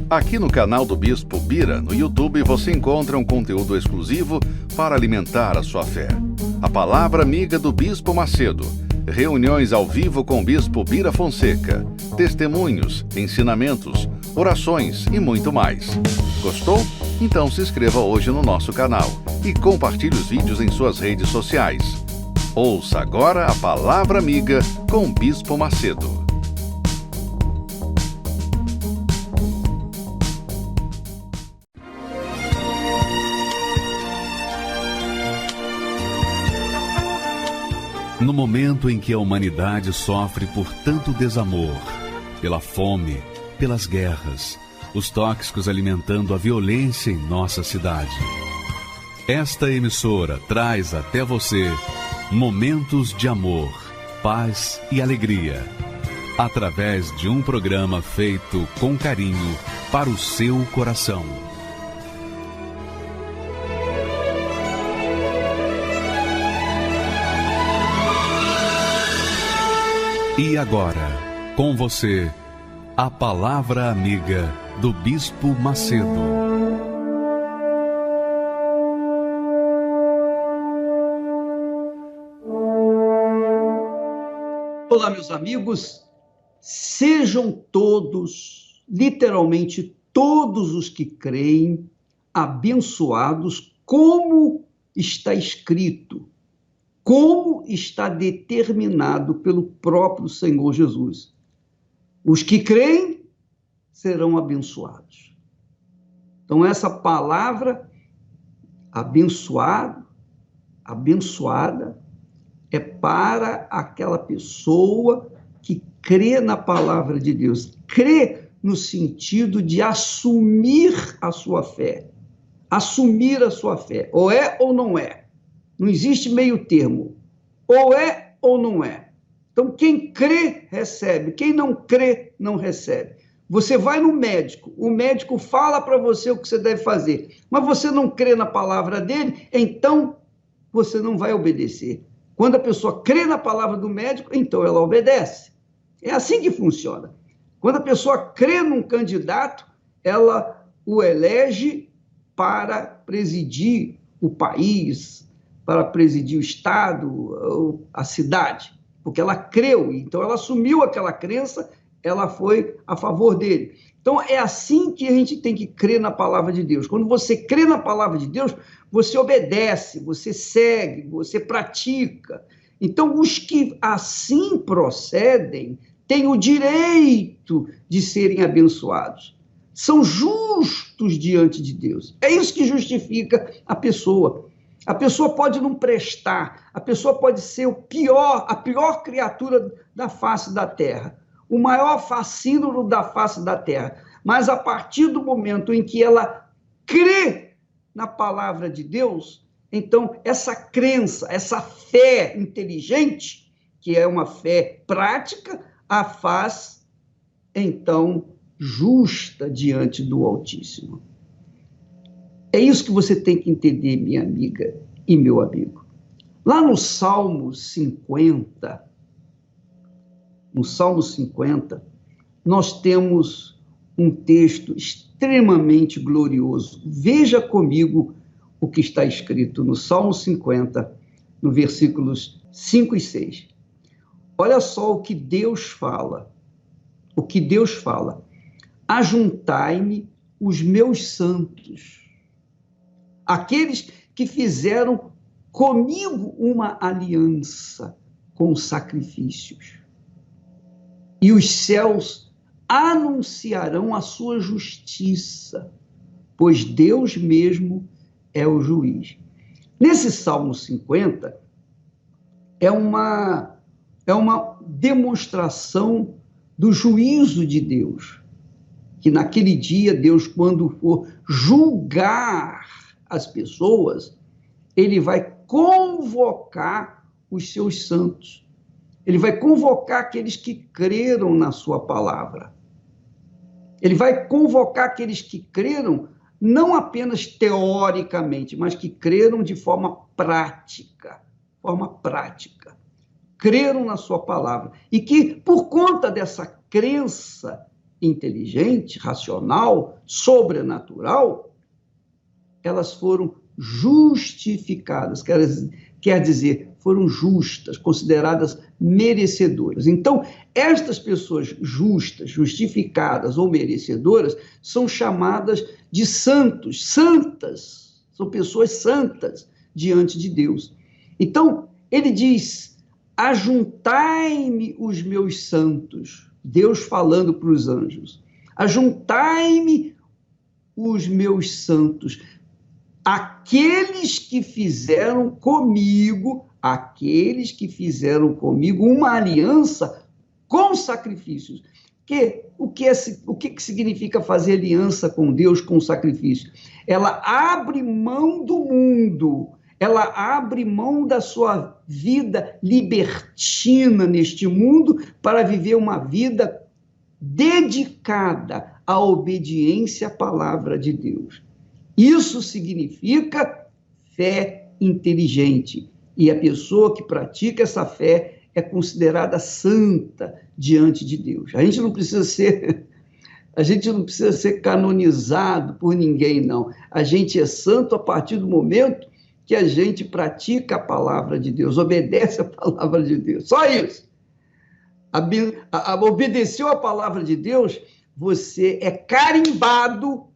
Aqui no canal do Bispo Bira, no YouTube, você encontra um conteúdo exclusivo para alimentar a sua fé. A Palavra Amiga do Bispo Macedo. Reuniões ao vivo com o Bispo Bira Fonseca. Testemunhos, ensinamentos, orações e muito mais. Gostou? Então se inscreva hoje no nosso canal e compartilhe os vídeos em suas redes sociais. Ouça agora a Palavra Amiga com o Bispo Macedo. No momento em que a humanidade sofre por tanto desamor, pela fome, pelas guerras, os tóxicos alimentando a violência em nossa cidade, esta emissora traz até você momentos de amor, paz e alegria, através de um programa feito com carinho para o seu coração. E agora, com você, a Palavra Amiga do Bispo Macedo. Olá, meus amigos, sejam todos, literalmente todos os que creem, abençoados, como está escrito. Como está determinado pelo próprio Senhor Jesus. Os que creem serão abençoados. Então, essa palavra, abençoado, abençoada, é para aquela pessoa que crê na palavra de Deus. Crê no sentido de assumir a sua fé. Assumir a sua fé. Ou é ou não é. Não existe meio termo. Ou é ou não é. Então, quem crê, recebe. Quem não crê, não recebe. Você vai no médico, o médico fala para você o que você deve fazer, mas você não crê na palavra dele, então você não vai obedecer. Quando a pessoa crê na palavra do médico, então ela obedece. É assim que funciona. Quando a pessoa crê num candidato, ela o elege para presidir o país, para presidir o Estado, a cidade, porque ela creu, então ela assumiu aquela crença, ela foi a favor dele. Então, é assim que a gente tem que crer na palavra de Deus. Quando você crê na palavra de Deus, você obedece, você segue, você pratica. Então, os que assim procedem têm o direito de serem abençoados. São justos diante de Deus. É isso que justifica a pessoa. A pessoa pode não prestar, a pessoa pode ser a pior criatura da face da terra, o maior facínoro da face da terra. Mas a partir do momento em que ela crê na palavra de Deus, então essa crença, essa fé inteligente, que é uma fé prática, a faz, então, justa diante do Altíssimo. É isso que você tem que entender, minha amiga e meu amigo. Lá no Salmo 50, nós temos um texto extremamente glorioso. Veja comigo o que está escrito no Salmo 50, no versículos 5 e 6. Olha só o que Deus fala. O que Deus fala. Ajuntai-me os meus santos, aqueles que fizeram comigo uma aliança com sacrifícios. E os céus anunciarão a sua justiça, pois Deus mesmo é o juiz. Nesse Salmo 50, é uma demonstração do juízo de Deus, que naquele dia, Deus, quando for julgar as pessoas, ele vai convocar os seus santos. Ele vai convocar aqueles que creram na sua palavra. Ele vai convocar aqueles que creram não apenas teoricamente, mas que creram de forma prática. Creram na sua palavra. E que, por conta dessa crença, inteligente, racional, sobrenatural, elas foram justificadas, quer dizer, foram justas, consideradas merecedoras. Então, estas pessoas justas, justificadas ou merecedoras são chamadas de santos, santas, são pessoas santas diante de Deus. Então, ele diz: ajuntai-me os meus santos, Deus falando para os anjos, ajuntai-me os meus santos, aqueles que fizeram comigo uma aliança com sacrifícios. O que significa fazer aliança com Deus com sacrifício? Ela abre mão do mundo, ela abre mão da sua vida libertina neste mundo para viver uma vida dedicada à obediência à palavra de Deus. Isso significa fé inteligente. E a pessoa que pratica essa fé é considerada santa diante de Deus. A gente não precisa ser canonizado por ninguém, não. A gente é santo a partir do momento que a gente pratica a palavra de Deus, obedece a palavra de Deus. Só isso. Obedeceu a palavra de Deus, você é carimbado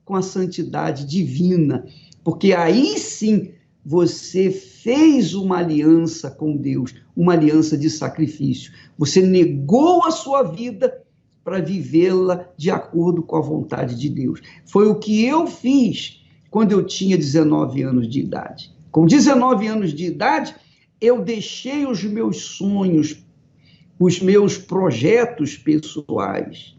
com a santidade divina, porque aí sim você fez uma aliança com Deus, uma aliança de sacrifício. Você negou a sua vida para vivê-la de acordo com a vontade de Deus. Foi o que eu fiz quando eu tinha 19 anos de idade. Com 19 anos de idade, eu deixei os meus sonhos, os meus projetos pessoais.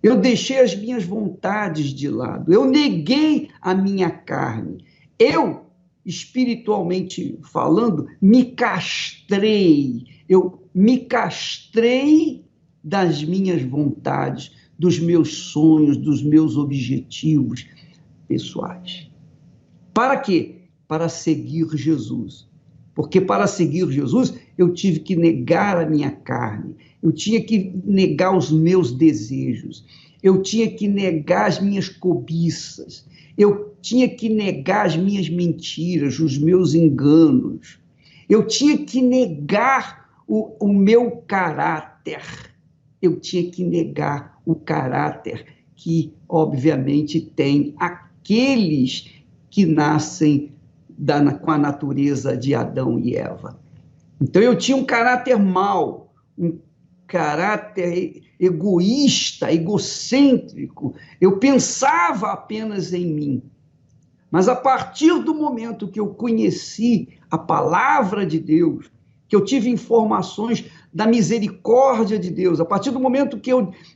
Eu deixei as minhas vontades de lado. Eu neguei a minha carne. Eu, espiritualmente falando, me castrei. Eu me castrei das minhas vontades, dos meus sonhos, dos meus objetivos pessoais. Para quê? Para seguir Jesus. Porque para seguir Jesus, eu tive que negar a minha carne, eu tinha que negar os meus desejos, eu tinha que negar as minhas cobiças, eu tinha que negar as minhas mentiras, os meus enganos, eu tinha que negar o meu caráter, eu tinha que negar o caráter que, obviamente, tem aqueles que nascem com a natureza de Adão e Eva. Então, eu tinha um caráter mau, um caráter egoísta, egocêntrico. Eu pensava apenas em mim. Mas, a partir do momento que eu conheci a palavra de Deus, que eu tive informações da misericórdia de Deus, a partir do momento que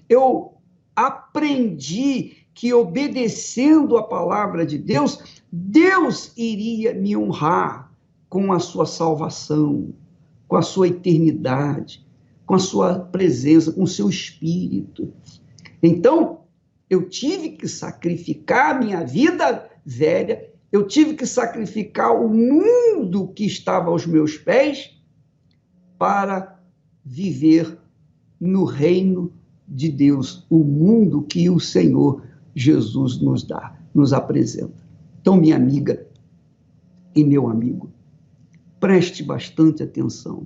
eu aprendi que, obedecendo a palavra de Deus, Deus iria me honrar com a sua salvação, com a sua eternidade, com a sua presença, com o seu espírito. Então, eu tive que sacrificar a minha vida velha, eu tive que sacrificar o mundo que estava aos meus pés para viver no reino de Deus, o mundo que o Senhor Jesus nos apresenta. Então, minha amiga e meu amigo, preste bastante atenção.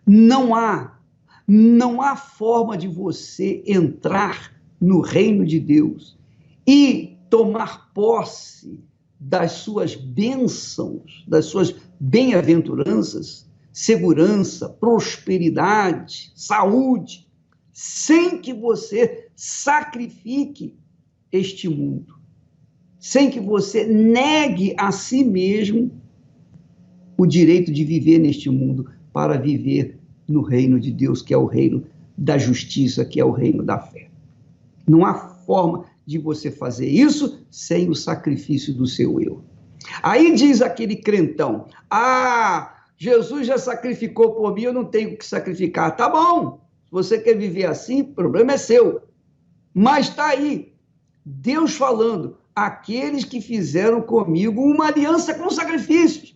Não há forma de você entrar no reino de Deus e tomar posse das suas bênçãos, das suas bem-aventuranças, segurança, prosperidade, saúde, sem que você sacrifique este mundo, sem que você negue a si mesmo o direito de viver neste mundo para viver no reino de Deus, que é o reino da justiça, que é o reino da fé. Não há forma de você fazer isso sem o sacrifício do seu eu. Aí diz aquele crentão: Jesus já sacrificou por mim, eu não tenho que sacrificar. Tá bom, se você quer viver assim, o problema é seu. Mas está aí, Deus falando, aqueles que fizeram comigo uma aliança com sacrifícios.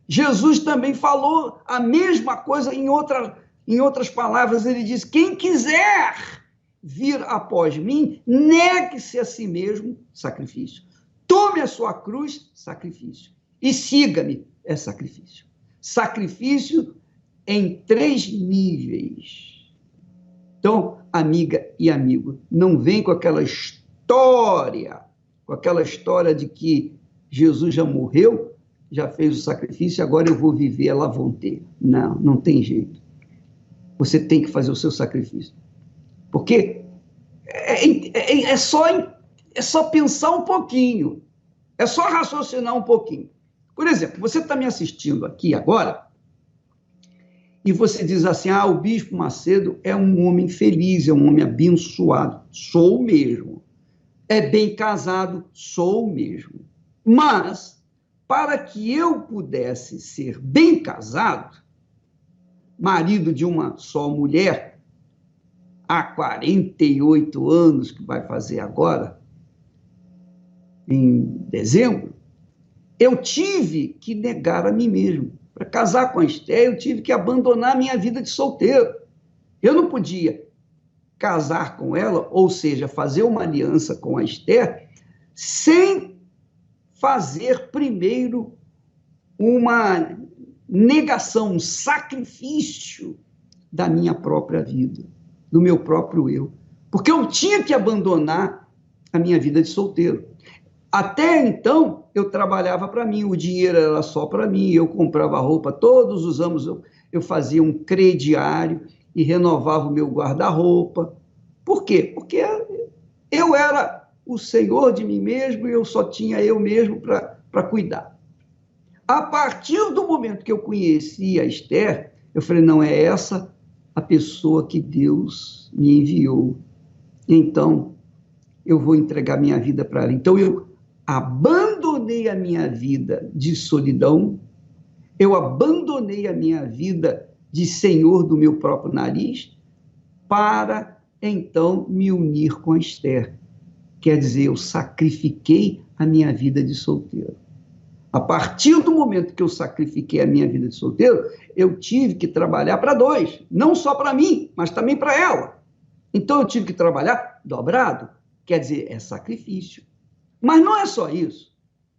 Jesus também falou a mesma coisa em outras palavras, ele diz: quem quiser vir após mim, negue-se a si mesmo, sacrifício. Tome a sua cruz, sacrifício. E siga-me, é sacrifício. Sacrifício em 3 níveis. Então, amiga e amigo, não vem com aquela história de que Jesus já morreu, já fez o sacrifício, agora eu vou viver, ela vão ter. Não, não tem jeito. Você tem que fazer o seu sacrifício. Porque é só pensar um pouquinho, é só raciocinar um pouquinho. Por exemplo, você está me assistindo aqui agora e você diz assim, o Bispo Macedo é um homem feliz, é um homem abençoado. Sou mesmo. É bem casado? Sou mesmo. Mas, para que eu pudesse ser bem casado, marido de uma só mulher, há 48 anos, que vai fazer agora, em dezembro, eu tive que negar a mim mesmo. Para casar com a Esther, eu tive que abandonar a minha vida de solteiro. Eu não podia casar com ela, ou seja, fazer uma aliança com a Esther, sem fazer primeiro uma negação, um sacrifício da minha própria vida, do meu próprio eu. Porque eu tinha que abandonar a minha vida de solteiro. Até então, eu trabalhava para mim, o dinheiro era só para mim, eu comprava roupa todos os anos, eu fazia um crediário e renovava o meu guarda-roupa. Por quê? Porque eu era o senhor de mim mesmo e eu só tinha eu mesmo para cuidar. A partir do momento que eu conheci a Esther, eu falei, não, é essa a pessoa que Deus me enviou. Então, eu vou entregar minha vida para ela. Então, eu abandonei a minha vida de solidão, eu abandonei a minha vida de senhor do meu próprio nariz, para, então, me unir com a Esther. Quer dizer, eu sacrifiquei a minha vida de solteiro. A partir do momento que eu sacrifiquei a minha vida de solteiro, eu tive que trabalhar para 2, não só para mim, mas também para ela. Então, eu tive que trabalhar dobrado, quer dizer, é sacrifício. Mas não é só isso.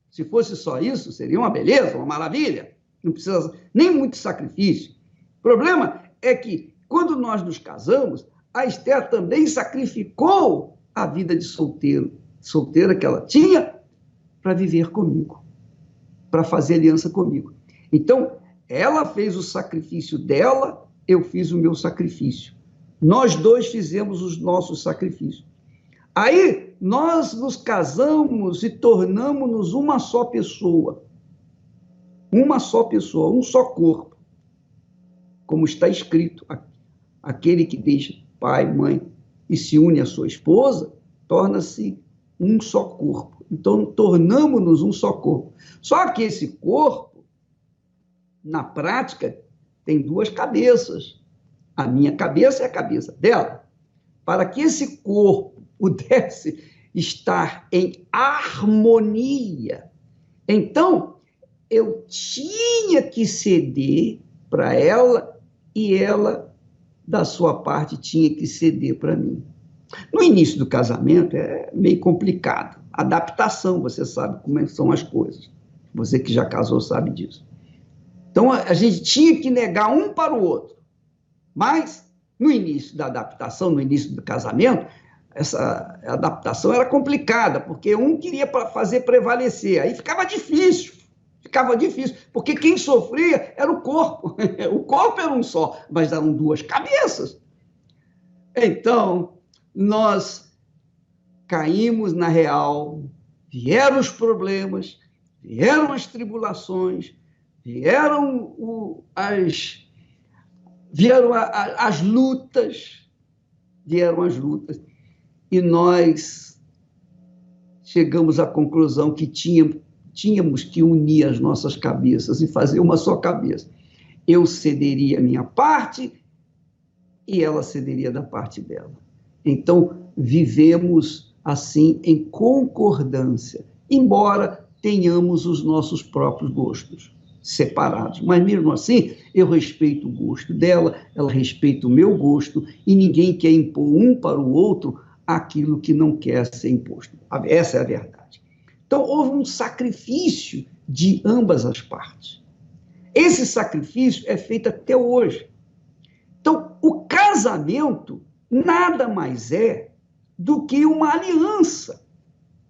Se fosse só isso, seria uma beleza, uma maravilha. Não precisa nem muito sacrifício. O problema é que, quando nós nos casamos, a Esther também sacrificou a vida de solteira que ela tinha, para viver comigo, para fazer aliança comigo. Então, ela fez o sacrifício dela, eu fiz o meu sacrifício. Nós 2 fizemos os nossos sacrifícios. Aí, nós nos casamos e tornamos-nos uma só pessoa. Uma só pessoa, um só corpo. Como está escrito, aquele que deixa pai, mãe e se une à sua esposa, torna-se um só corpo. Então, tornamos-nos um só corpo. Só que esse corpo, na prática, tem 2 cabeças. A minha cabeça é a cabeça dela. Para que esse corpo pudesse estar em harmonia, então, eu tinha que ceder para ela e ela, da sua parte, tinha que ceder para mim. No início do casamento é meio complicado. Adaptação, você sabe como são as coisas. Você que já casou sabe disso. Então, a gente tinha que negar um para o outro. Mas, no início da adaptação, no início do casamento, essa adaptação era complicada, porque um queria fazer prevalecer. Aí ficava difícil, porque quem sofria era o corpo. O corpo era um só, mas eram 2 cabeças. Então, nós caímos na real, vieram os problemas, vieram as tribulações, vieram as lutas, e nós chegamos à conclusão que tínhamos que unir as nossas cabeças e fazer uma só cabeça. Eu cederia a minha parte e ela cederia da parte dela. Então, vivemos assim em concordância, embora tenhamos os nossos próprios gostos. separados. Mas mesmo assim, eu respeito o gosto dela, ela respeita o meu gosto, e ninguém quer impor um para o outro aquilo que não quer ser imposto. Essa é a verdade. Então, houve um sacrifício de ambas as partes. Esse sacrifício é feito até hoje. Então, o casamento nada mais é do que uma aliança,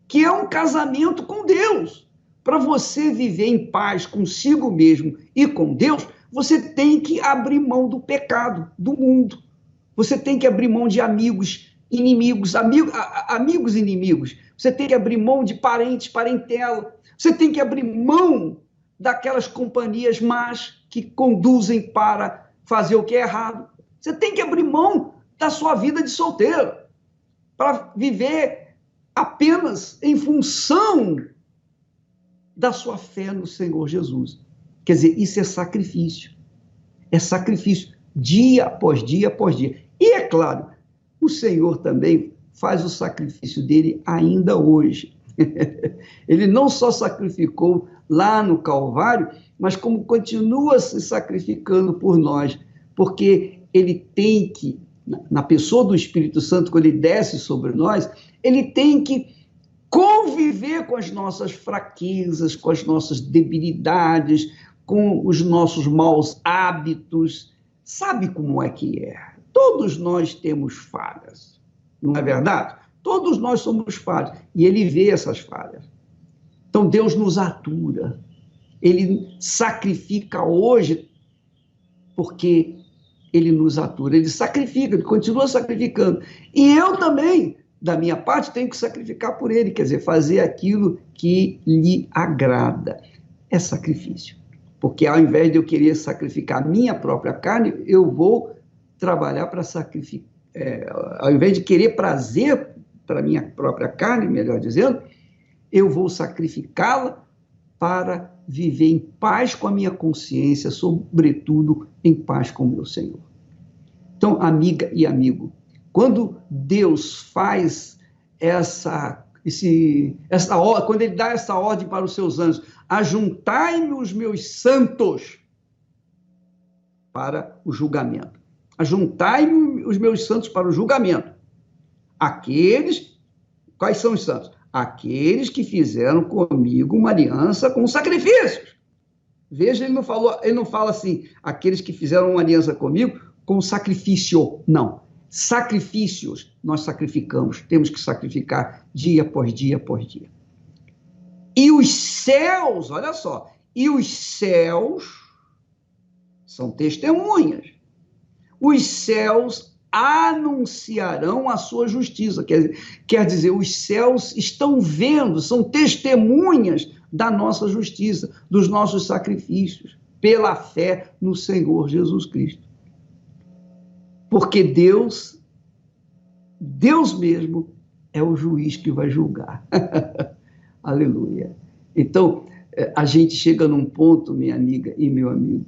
que é um casamento com Deus. Para você viver em paz consigo mesmo e com Deus, você tem que abrir mão do pecado, do mundo. Você tem que abrir mão de amigos, inimigos, amigos inimigos. Você tem que abrir mão de parentes, parentela. Você tem que abrir mão daquelas companhias más que conduzem para fazer o que é errado. Você tem que abrir mão da sua vida de solteiro para viver apenas em função da sua fé no Senhor Jesus. Quer dizer, isso é sacrifício. É sacrifício, dia após dia após dia. E é claro, o Senhor também faz o sacrifício dele ainda hoje. Ele não só sacrificou lá no Calvário, mas como continua se sacrificando por nós, porque ele tem que, na pessoa do Espírito Santo, quando ele desce sobre nós, ele tem que conviver com as nossas fraquezas, com as nossas debilidades, com os nossos maus hábitos. Sabe como é que é? Todos nós temos falhas, não é verdade? Todos nós somos falhas, e ele vê essas falhas. Então, Deus nos atura. Ele sacrifica hoje porque ele nos atura. Ele sacrifica, ele continua sacrificando. E eu também, da minha parte, tenho que sacrificar por ele, quer dizer, fazer aquilo que lhe agrada. É sacrifício. Porque ao invés de eu querer sacrificar a minha própria carne, eu vou trabalhar para sacrificar. Ao invés de querer prazer para a minha própria carne, melhor dizendo, eu vou sacrificá-la para viver em paz com a minha consciência, sobretudo em paz com o meu Senhor. Então, amiga e amigo, quando Deus faz quando ele dá essa ordem para os seus anjos, ajuntai-me os meus santos para o julgamento. Ajuntai-me os meus santos para o julgamento. Quais são os santos? Aqueles que fizeram comigo uma aliança com sacrifícios. Veja, ele não fala assim, aqueles que fizeram uma aliança comigo com sacrifício. Não. Sacrifícios nós sacrificamos, temos que sacrificar dia após dia após dia. E os céus, olha só, e os céus são testemunhas. Os céus anunciarão a sua justiça. Quer dizer, os céus estão vendo, são testemunhas da nossa justiça, dos nossos sacrifícios, pela fé no Senhor Jesus Cristo. Porque Deus mesmo é o juiz que vai julgar. Aleluia. Então, a gente chega num ponto, minha amiga e meu amigo,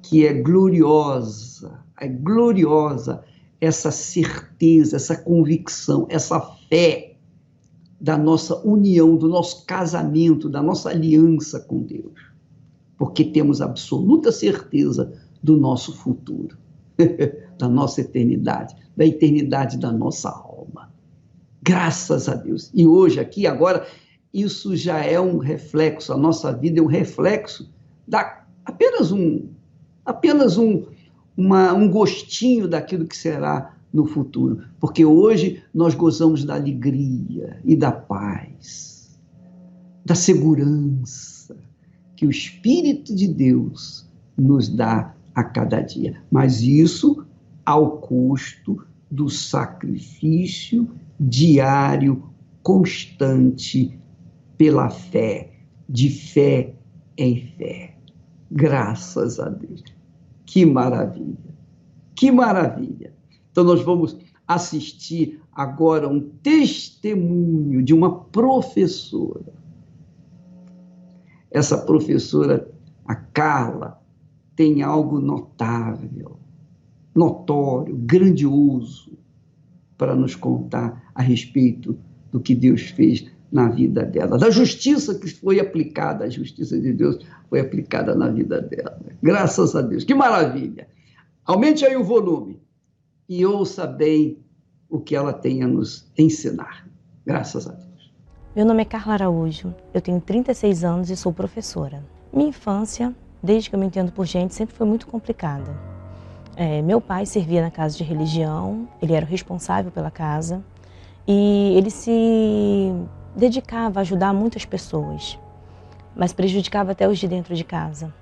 que é gloriosa essa certeza, essa convicção, essa fé da nossa união, do nosso casamento, da nossa aliança com Deus. Porque temos absoluta certeza do nosso futuro, da nossa eternidade, da eternidade da nossa alma. Graças a Deus. E hoje, aqui, agora, isso já é um reflexo, a nossa vida é um reflexo, apenas um gostinho daquilo que será no futuro, porque hoje nós gozamos da alegria e da paz, da segurança que o Espírito de Deus nos dá a cada dia, mas isso ao custo do sacrifício diário, constante, pela fé, de fé em fé. Graças a Deus. Que maravilha! Que maravilha! Então, nós vamos assistir agora um testemunho de uma professora. Essa professora, a Carla, tem algo notável, notório, grandioso, para nos contar a respeito do que Deus fez na vida dela, da justiça que foi aplicada, a justiça de Deus foi aplicada na vida dela. Graças a Deus, que maravilha! Aumente aí o volume e ouça bem o que ela tem a nos ensinar. Graças a Deus. Meu nome é Carla Araújo, eu tenho 36 anos e sou professora. Minha infância, desde que eu me entendo por gente, sempre foi muito complicada. Meu pai servia na casa de religião, ele era o responsável pela casa e ele se dedicava a ajudar muitas pessoas, mas prejudicava até os de dentro de casa.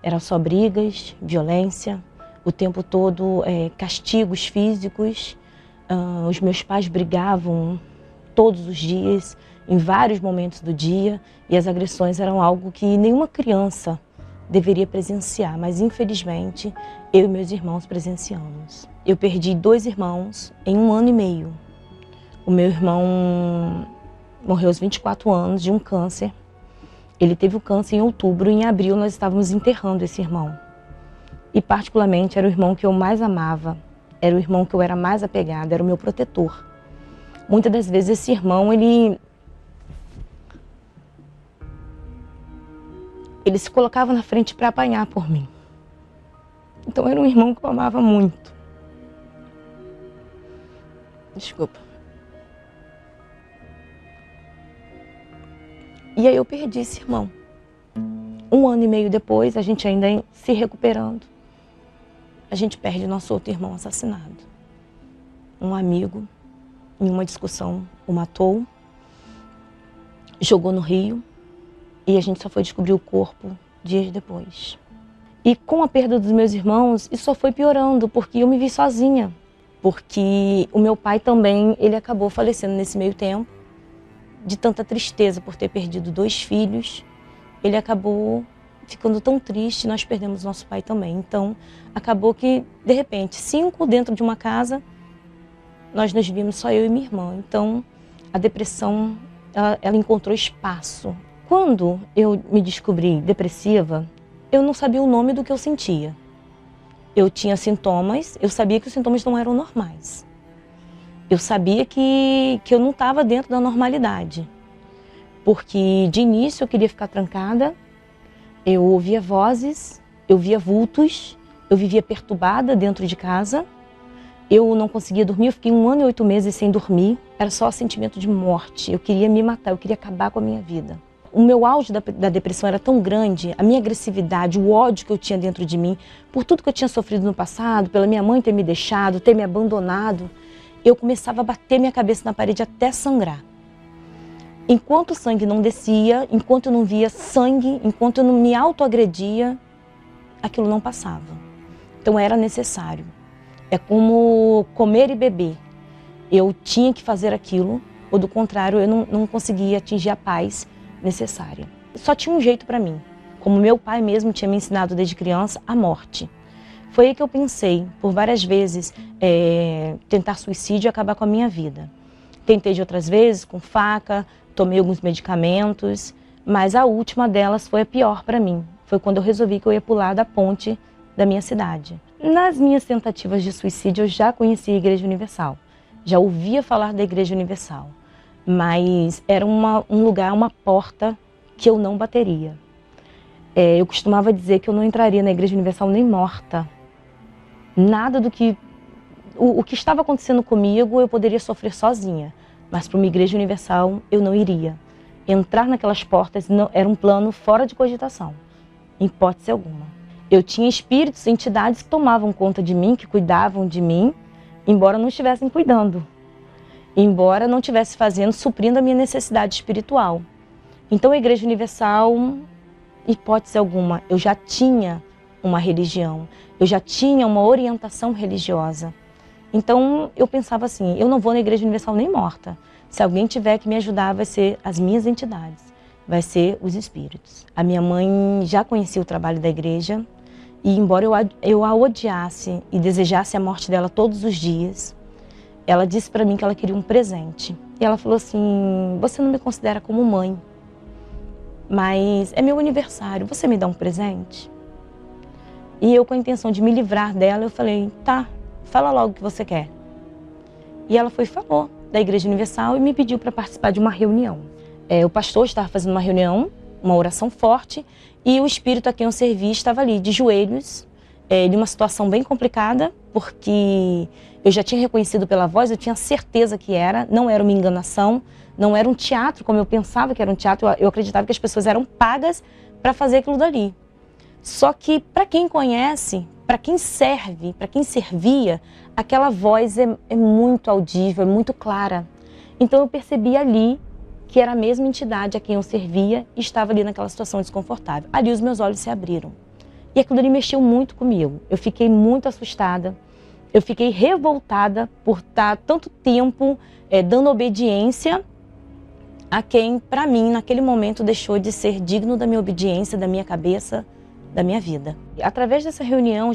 Era só brigas, violência, o tempo todo castigos físicos. Os meus pais brigavam todos os dias, em vários momentos do dia, e as agressões eram algo que nenhuma criança deveria presenciar, mas infelizmente eu e meus irmãos presenciamos. Eu perdi 2 irmãos em 1 ano e meio. O meu irmão morreu aos 24 anos de um câncer. Ele teve o câncer em outubro e em abril nós estávamos enterrando esse irmão. E particularmente era o irmão que eu mais amava, era o irmão que eu era mais apegada, era o meu protetor. Muitas das vezes esse irmão, ele se colocava na frente para apanhar por mim. Então era um irmão que eu amava muito. Desculpa. E aí eu perdi esse irmão. 1 ano e meio depois, a gente ainda se recuperando, a gente perde nosso outro irmão assassinado. Um amigo, em uma discussão, o matou, jogou no rio e a gente só foi descobrir o corpo dias depois. E com a perda dos meus irmãos, isso só foi piorando, porque eu me vi sozinha. Porque o meu pai também, ele acabou falecendo nesse meio tempo, de tanta tristeza por ter perdido 2 filhos. Ele acabou ficando tão triste, nós perdemos nosso pai também. Então, acabou que, de repente, 5 dentro de uma casa, nós nos vimos só eu e minha irmã. Então, a depressão, ela encontrou espaço. Quando eu me descobri depressiva, eu não sabia o nome do que eu sentia. Eu tinha sintomas, eu sabia que os sintomas não eram normais. Eu sabia que eu não estava dentro da normalidade. Porque de início eu queria ficar trancada, eu ouvia vozes, eu via vultos, eu vivia perturbada dentro de casa, eu não conseguia dormir, eu fiquei 1 ano e 8 meses sem dormir, era só sentimento de morte, eu queria me matar, eu queria acabar com a minha vida. O meu auge da depressão era tão grande, a minha agressividade, o ódio que eu tinha dentro de mim, por tudo que eu tinha sofrido no passado, pela minha mãe ter me deixado, ter me abandonado, eu começava a bater minha cabeça na parede até sangrar. Enquanto o sangue não descia, enquanto eu não via sangue, enquanto eu não me autoagredia, aquilo não passava. Então era necessário. É como comer e beber. Eu tinha que fazer aquilo, ou do contrário, eu não conseguia atingir a paz necessária. Só tinha um jeito para mim. Como meu pai mesmo tinha me ensinado desde criança, a morte. Foi aí que eu pensei, por várias vezes, tentar suicídio e acabar com a minha vida. Tentei de outras vezes, com faca, tomei alguns medicamentos, mas a última delas foi a pior para mim. Foi quando eu resolvi que eu ia pular da ponte da minha cidade. Nas minhas tentativas de suicídio, eu já conhecia a Igreja Universal. Já ouvia falar da Igreja Universal. Mas era um lugar, uma porta que eu não bateria. Eu costumava dizer que eu não entraria na Igreja Universal nem morta. Nada do que... O que estava acontecendo comigo, eu poderia sofrer sozinha. Mas para uma Igreja Universal, eu não iria. Entrar naquelas portas era um plano fora de cogitação, em hipótese alguma. Eu tinha espíritos, entidades que tomavam conta de mim, que cuidavam de mim, embora não estivessem cuidando. Embora não estivesse fazendo, suprindo a minha necessidade espiritual. Então a Igreja Universal, hipótese alguma, eu já tinha uma religião, eu já tinha uma orientação religiosa. Então eu pensava assim, eu não vou na Igreja Universal nem morta. Se alguém tiver que me ajudar, vai ser as minhas entidades, vai ser os espíritos. A minha mãe já conhecia o trabalho da igreja e embora eu a odiasse e desejasse a morte dela todos os dias, ela disse para mim que ela queria um presente. E ela falou assim, você não me considera como mãe, mas é meu aniversário, você me dá um presente? E eu, com a intenção de me livrar dela, eu falei, tá, fala logo o que você quer. E ela foi e falou. da Igreja Universal e me pediu para participar de uma reunião. O pastor estava fazendo uma reunião, uma oração forte, e o espírito a quem eu servi estava ali, de joelhos, de uma situação bem complicada, porque eu já tinha reconhecido pela voz, eu tinha certeza que não era uma enganação, não era um teatro, como eu pensava que era um teatro, eu acreditava que as pessoas eram pagas para fazer aquilo dali. Só que, para quem conhece, para quem serve, para quem servia, aquela voz é muito audível, é muito clara. Então eu percebi ali que era a mesma entidade a quem eu servia e estava ali naquela situação desconfortável. Ali os meus olhos se abriram. E aquilo ali mexeu muito comigo. Eu fiquei muito assustada, eu fiquei revoltada por estar tanto tempo dando obediência a quem, para mim, naquele momento, deixou de ser digno da minha obediência, da minha cabeça, da minha vida. Através dessa reunião,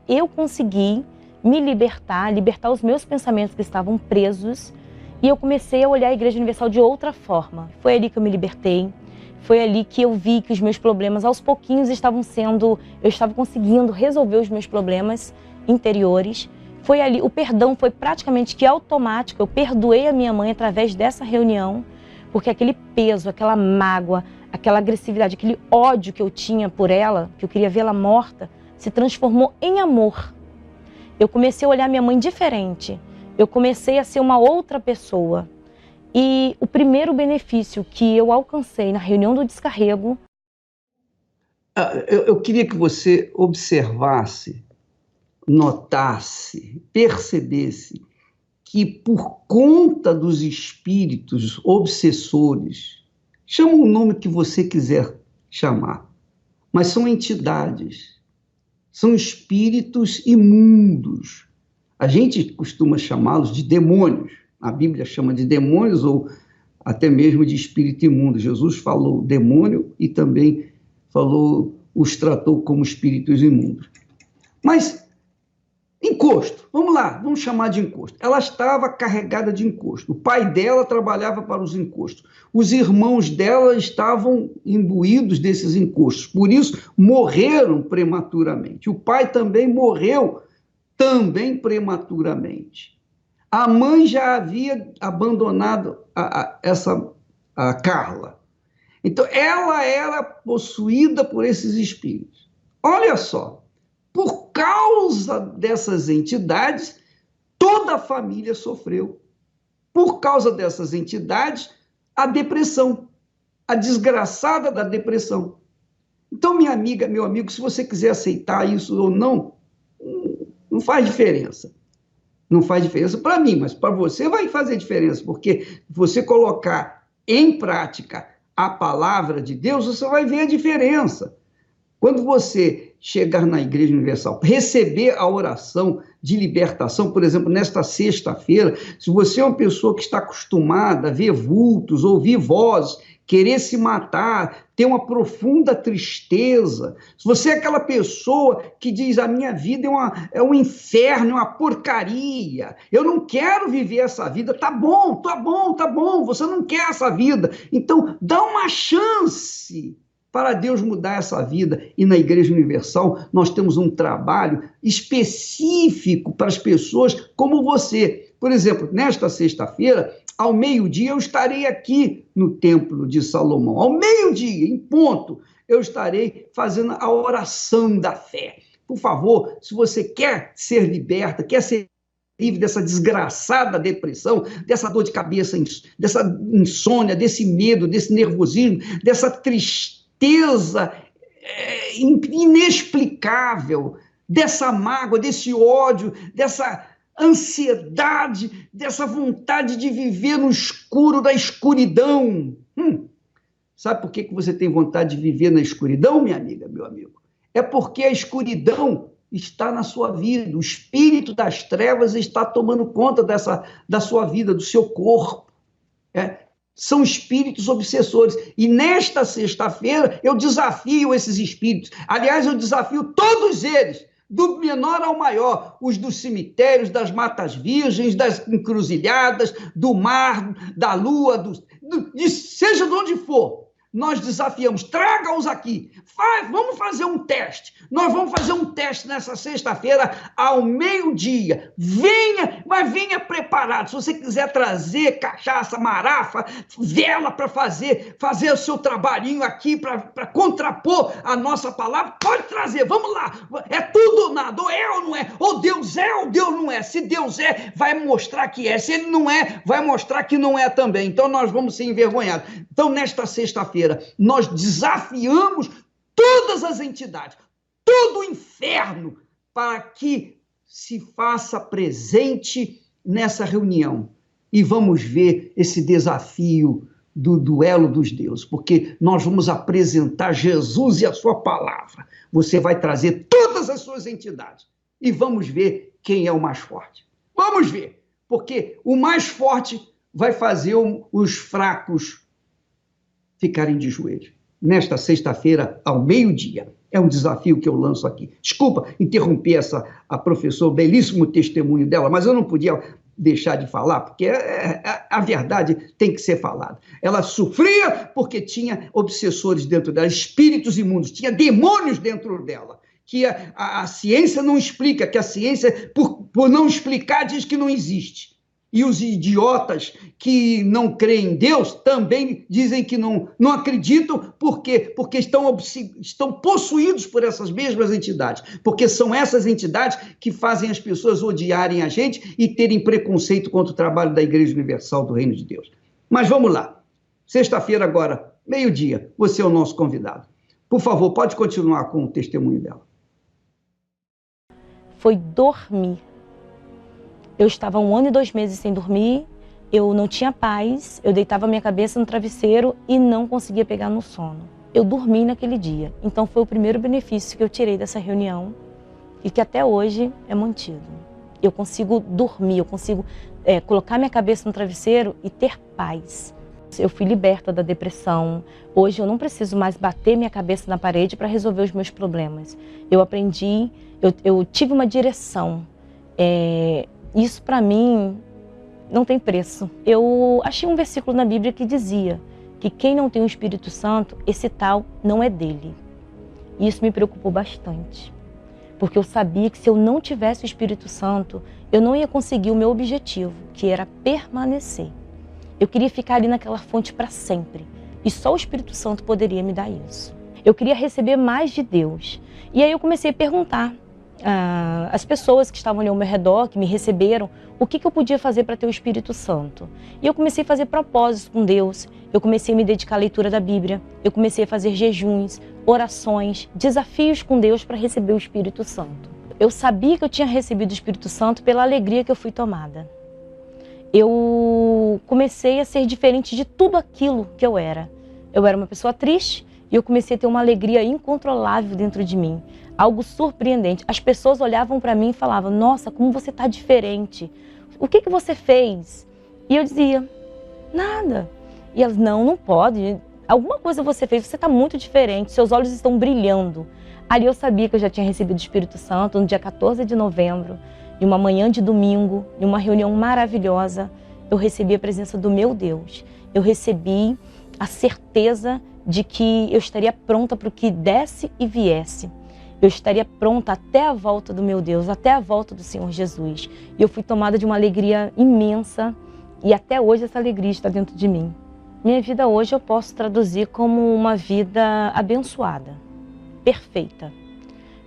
eu consegui me libertar os meus pensamentos que estavam presos, e eu comecei a olhar a Igreja Universal de outra forma. Foi ali que eu me libertei, foi ali que eu vi que os meus problemas, aos pouquinhos, eu estava conseguindo resolver os meus problemas interiores. Foi ali, o perdão foi praticamente que automático, eu perdoei a minha mãe através dessa reunião, porque aquele peso, aquela mágoa, aquela agressividade, aquele ódio que eu tinha por ela, que eu queria vê-la morta, se transformou em amor. Eu comecei a olhar minha mãe diferente, eu comecei a ser uma outra pessoa. E o primeiro benefício que eu alcancei na reunião do descarrego... Eu queria que você observasse, notasse, percebesse que por conta dos espíritos obsessores, chama o nome que você quiser chamar, mas são entidades, são espíritos imundos. A gente costuma chamá-los de demônios, a Bíblia chama de demônios ou até mesmo de espírito imundo. Jesus falou demônio e também os tratou como espíritos imundos. Mas encosto, vamos lá, vamos chamar de encosto. Ela estava carregada de encosto. O pai dela trabalhava para os encostos. Os irmãos dela estavam imbuídos desses encostos. Por isso, morreram prematuramente. O pai também morreu prematuramente. A mãe já havia abandonado a Carla. Então, ela era possuída por esses espíritos. Olha só. Por causa dessas entidades, toda a família sofreu. Por causa dessas entidades, a depressão, a desgraçada da depressão. Então, minha amiga, meu amigo, se você quiser aceitar isso ou não, não faz diferença. Não faz diferença para mim, mas para você vai fazer diferença, porque se você colocar em prática a palavra de Deus, você vai ver a diferença. Quando você chegar na Igreja Universal, receber a oração de libertação, por exemplo, nesta sexta-feira, se você é uma pessoa que está acostumada a ver vultos, ouvir vozes, querer se matar, ter uma profunda tristeza, se você é aquela pessoa que diz, a minha vida é um inferno, é uma porcaria, eu não quero viver essa vida, tá bom, você não quer essa vida, então dá uma chance para Deus mudar essa vida. E na Igreja Universal nós temos um trabalho específico para as pessoas como você. Por exemplo, nesta sexta-feira, ao meio-dia, eu estarei aqui no Templo de Salomão. Ao meio-dia, em ponto, eu estarei fazendo a oração da fé. Por favor, se você quer ser liberta, quer ser livre dessa desgraçada depressão, dessa dor de cabeça, dessa insônia, desse medo, desse nervosismo, dessa tristeza inexplicável, dessa mágoa, desse ódio, dessa ansiedade, dessa vontade de viver no escuro da escuridão. Sabe por que você tem vontade de viver na escuridão, minha amiga, meu amigo? É porque a escuridão está na sua vida, o espírito das trevas está tomando conta da sua vida, do seu corpo. São espíritos obsessores. E nesta sexta-feira eu desafio esses espíritos. Aliás, eu desafio todos eles, do menor ao maior, os dos cemitérios, das matas virgens, das encruzilhadas, do mar, da lua, seja de onde for. nós desafiamos, traga-os aqui, vamos fazer um teste. Nós vamos fazer um teste nessa sexta-feira ao meio-dia. Venha, mas venha preparado. Se você quiser trazer cachaça, marafa, vela para fazer o seu trabalhinho aqui, para contrapor a nossa palavra, pode trazer, vamos lá. É tudo ou nada, ou é ou não é, ou Deus é ou Deus não é. Se Deus é, vai mostrar que é. Se ele não é, vai mostrar que não é também. Então nós vamos ser envergonhados. Então nesta sexta-feira, nós desafiamos todas as entidades, todo o inferno, para que se faça presente nessa reunião. E vamos ver esse desafio do duelo dos deuses, porque nós vamos apresentar Jesus e a sua palavra. Você vai trazer todas as suas entidades e vamos ver quem é o mais forte. Vamos ver, porque o mais forte vai fazer os fracos ficarem de joelhos. Nesta sexta-feira, ao meio-dia. É um desafio que eu lanço aqui. Desculpa interromper a professora, belíssimo testemunho dela, mas eu não podia deixar de falar, porque a verdade tem que ser falada. Ela sofria porque tinha obsessores dentro dela, espíritos imundos, tinha demônios dentro dela, que a ciência não explica, que a ciência, por não explicar, diz que não existe. E os idiotas que não creem em Deus também dizem que não acreditam, porque estão possuídos por essas mesmas entidades, porque são essas entidades que fazem as pessoas odiarem a gente e terem preconceito contra o trabalho da Igreja Universal do Reino de Deus. Mas vamos lá, sexta-feira agora, meio-dia, você é o nosso convidado. Por favor, pode continuar com o testemunho dela. Foi dormir. Eu estava 1 ano e 2 meses sem dormir, eu não tinha paz, eu deitava minha cabeça no travesseiro e não conseguia pegar no sono. Eu dormi naquele dia, então foi o primeiro benefício que eu tirei dessa reunião e que até hoje é mantido. Eu consigo dormir, eu consigo colocar minha cabeça no travesseiro e ter paz. Eu fui liberta da depressão, hoje eu não preciso mais bater minha cabeça na parede para resolver os meus problemas. Eu aprendi, eu tive uma direção. Isso para mim não tem preço. Eu achei um versículo na Bíblia que dizia que quem não tem o Espírito Santo, esse tal não é dele. E isso me preocupou bastante, porque eu sabia que se eu não tivesse o Espírito Santo, eu não ia conseguir o meu objetivo, que era permanecer. Eu queria ficar ali naquela fonte para sempre, e só o Espírito Santo poderia me dar isso. Eu queria receber mais de Deus. E aí eu comecei a perguntar as pessoas que estavam ali ao meu redor, que me receberam, o que eu podia fazer para ter o Espírito Santo. E eu comecei a fazer propósitos com Deus, eu comecei a me dedicar à leitura da Bíblia, eu comecei a fazer jejuns, orações, desafios com Deus para receber o Espírito Santo. Eu sabia que eu tinha recebido o Espírito Santo pela alegria que eu fui tomada. Eu comecei a ser diferente de tudo aquilo que eu era. Eu era uma pessoa triste e eu comecei a ter uma alegria incontrolável dentro de mim. Algo surpreendente. As pessoas olhavam para mim e falavam, nossa, como você está diferente. O que você fez? E eu dizia, nada. E elas, não pode. Alguma coisa você fez, você está muito diferente, seus olhos estão brilhando. Ali eu sabia que eu já tinha recebido o Espírito Santo no dia 14 de novembro, em uma manhã de domingo, em uma reunião maravilhosa. Eu recebi a presença do meu Deus. Eu recebi a certeza de que eu estaria pronta para o que desse e viesse. Eu estaria pronta até a volta do meu Deus, até a volta do Senhor Jesus. E eu fui tomada de uma alegria imensa e até hoje essa alegria está dentro de mim. Minha vida hoje eu posso traduzir como uma vida abençoada, perfeita.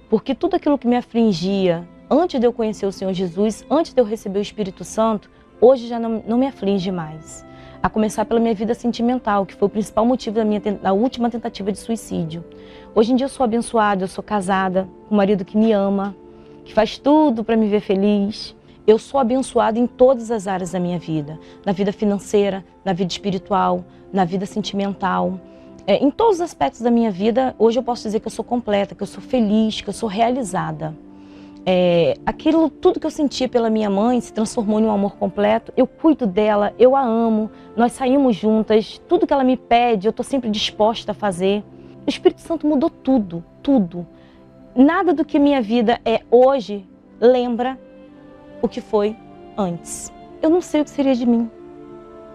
Porque tudo aquilo que me afligia antes de eu conhecer o Senhor Jesus, antes de eu receber o Espírito Santo, hoje já não me aflige mais. A começar pela minha vida sentimental, que foi o principal motivo da última tentativa de suicídio. Hoje em dia eu sou abençoada, eu sou casada, com um marido que me ama, que faz tudo para me ver feliz. Eu sou abençoada em todas as áreas da minha vida, na vida financeira, na vida espiritual, na vida sentimental. Em todos os aspectos da minha vida, hoje eu posso dizer que eu sou completa, que eu sou feliz, que eu sou realizada. Aquilo tudo que eu sentia pela minha mãe se transformou em um amor completo. Eu cuido dela, eu a amo, nós saímos juntas, tudo que ela me pede eu estou sempre disposta a fazer. O Espírito Santo mudou tudo, tudo. Nada do que minha vida é hoje lembra o que foi antes. Eu não sei o que seria de mim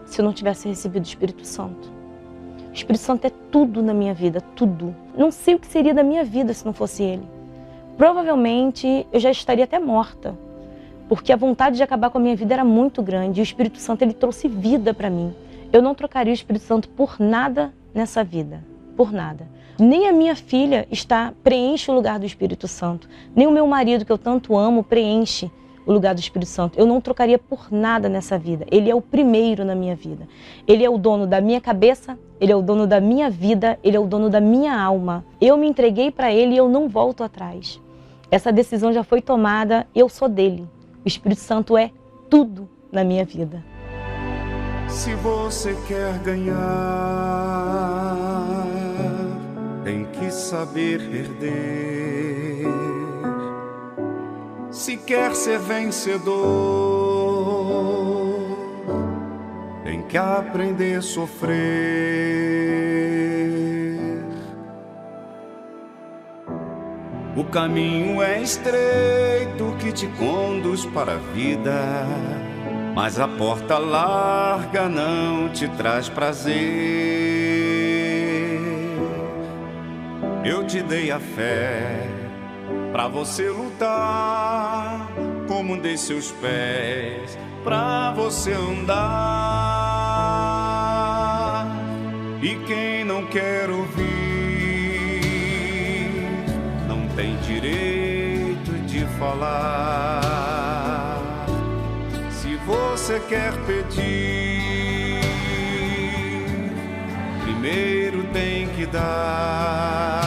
se eu não tivesse recebido o Espírito Santo. O Espírito Santo é tudo na minha vida, tudo. Não sei o que seria da minha vida se não fosse ele. Provavelmente eu já estaria até morta, porque a vontade de acabar com a minha vida era muito grande. E o Espírito Santo, ele trouxe vida para mim. Eu não trocaria o Espírito Santo por nada nessa vida, por nada. Nem a minha filha preenche o lugar do Espírito Santo, nem o meu marido, que eu tanto amo, preenche o lugar do Espírito Santo. Eu não trocaria por nada nessa vida. Ele é o primeiro na minha vida. Ele é o dono da minha cabeça, ele é o dono da minha vida, ele é o dono da minha alma. Eu me entreguei para ele e eu não volto atrás. Essa decisão já foi tomada, eu sou dele. O Espírito Santo é tudo na minha vida. Se você quer ganhar, tem que saber perder. Se quer ser vencedor, tem que aprender a sofrer. O caminho é estreito que te conduz para a vida, mas a porta larga não te traz prazer. Eu te dei a fé pra você lutar, como dei seus pés pra você andar. E quem não quer ouvir não tem direito de falar. Se você quer pedir, primeiro tem que dar.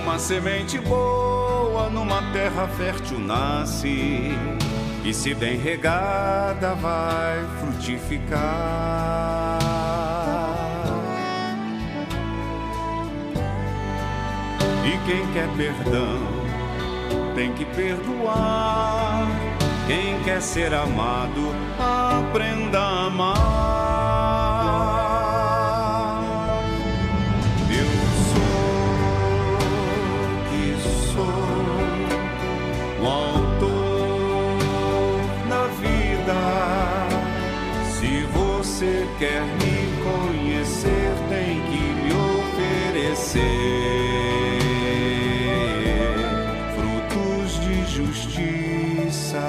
Uma semente boa numa terra fértil nasce, e se bem regada vai frutificar. E quem quer perdão tem que perdoar. Quem quer ser amado, aprenda a amar. Eu sou que sou o autor da vida. Se você quer me conhecer, tem que me oferecer justiça.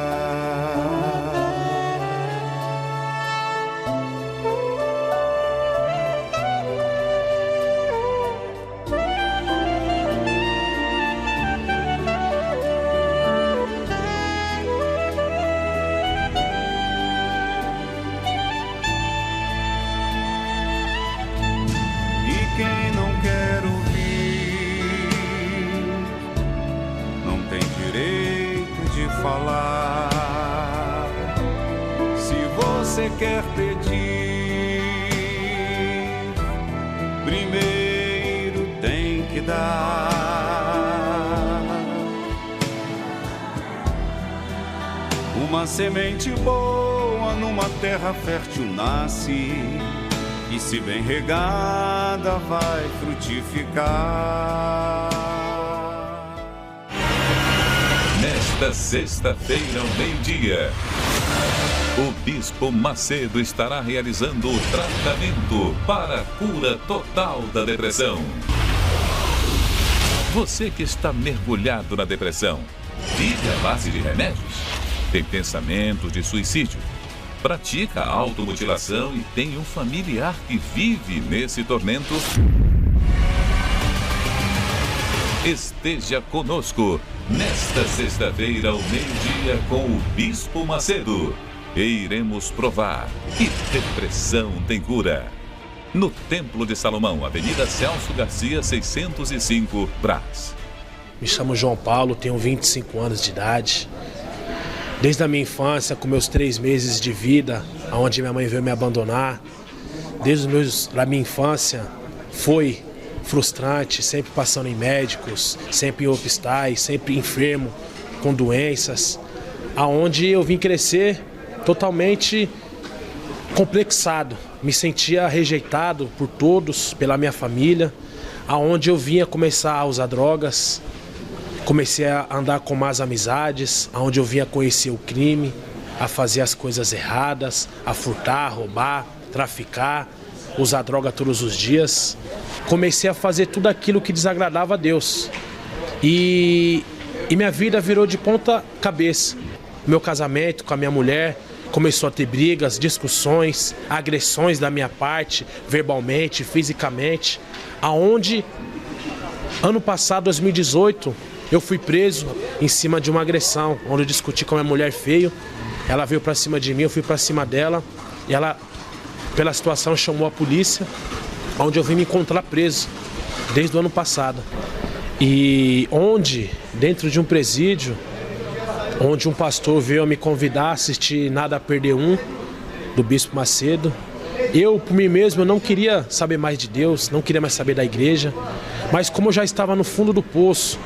E quem não quer ouvir não tem direito de falar. Se você quer pedir, primeiro tem que dar. Uma semente boa numa terra fértil nasce, e se bem regada vai frutificar. Nesta sexta-feira, ao meio-dia, o Bispo Macedo estará realizando o tratamento para a cura total da depressão. Você que está mergulhado na depressão, vive à base de remédios, tem pensamentos de suicídio, pratica a automutilação e tem um familiar que vive nesse tormento? Esteja conosco nesta sexta-feira ao meio-dia com o Bispo Macedo e iremos provar que depressão tem cura. No Templo de Salomão, Avenida Celso Garcia, 605, Brás. Me chamo João Paulo, tenho 25 anos de idade. Desde a minha infância, com meus 3 meses de vida, onde minha mãe veio me abandonar, desde a minha infância foi frustrante, sempre passando em médicos, sempre em hospitais, sempre enfermo, com doenças, aonde eu vim crescer totalmente complexado, me sentia rejeitado por todos, pela minha família, aonde eu vinha começar a usar drogas, comecei a andar com más amizades, aonde eu vinha conhecer o crime, a fazer as coisas erradas, a furtar, roubar, traficar, usar droga todos os dias. Comecei a fazer tudo aquilo que desagradava a Deus. E minha vida virou de ponta cabeça. Meu casamento com a minha mulher começou a ter brigas, discussões, agressões da minha parte, verbalmente, fisicamente, aonde ano passado, 2018, eu fui preso em cima de uma agressão, onde eu discuti com a minha mulher feio. Ela veio pra cima de mim, eu fui pra cima dela, e ela, pela situação, chamou a polícia, onde eu vim me encontrar preso, desde o ano passado. E onde, dentro de um presídio, onde um pastor veio me convidar a assistir Nada a Perder 1, do Bispo Macedo. Eu, por mim mesmo, eu não queria saber mais de Deus, não queria mais saber da igreja, mas como eu já estava no fundo do poço,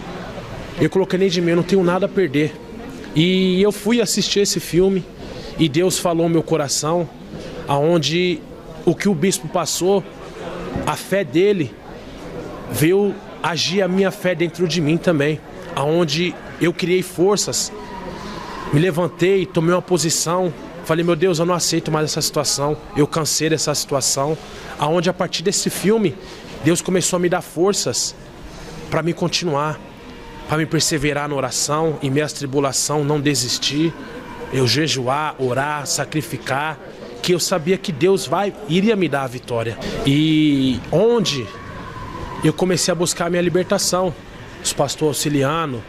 eu coloquei dentro de mim, eu não tenho nada a perder. E eu fui assistir esse filme e Deus falou no meu coração, aonde o que o bispo passou, a fé dele, veio agir a minha fé dentro de mim também, aonde eu criei forças, me levantei, tomei uma posição, falei, meu Deus, eu não aceito mais essa situação, eu cansei dessa situação, aonde a partir desse filme, Deus começou a me dar forças para me continuar, para me perseverar na oração, em minhas tribulações, não desistir, eu jejuar, orar, sacrificar, que eu sabia que Deus iria me dar a vitória. E onde eu comecei a buscar a minha libertação, os pastores auxiliando,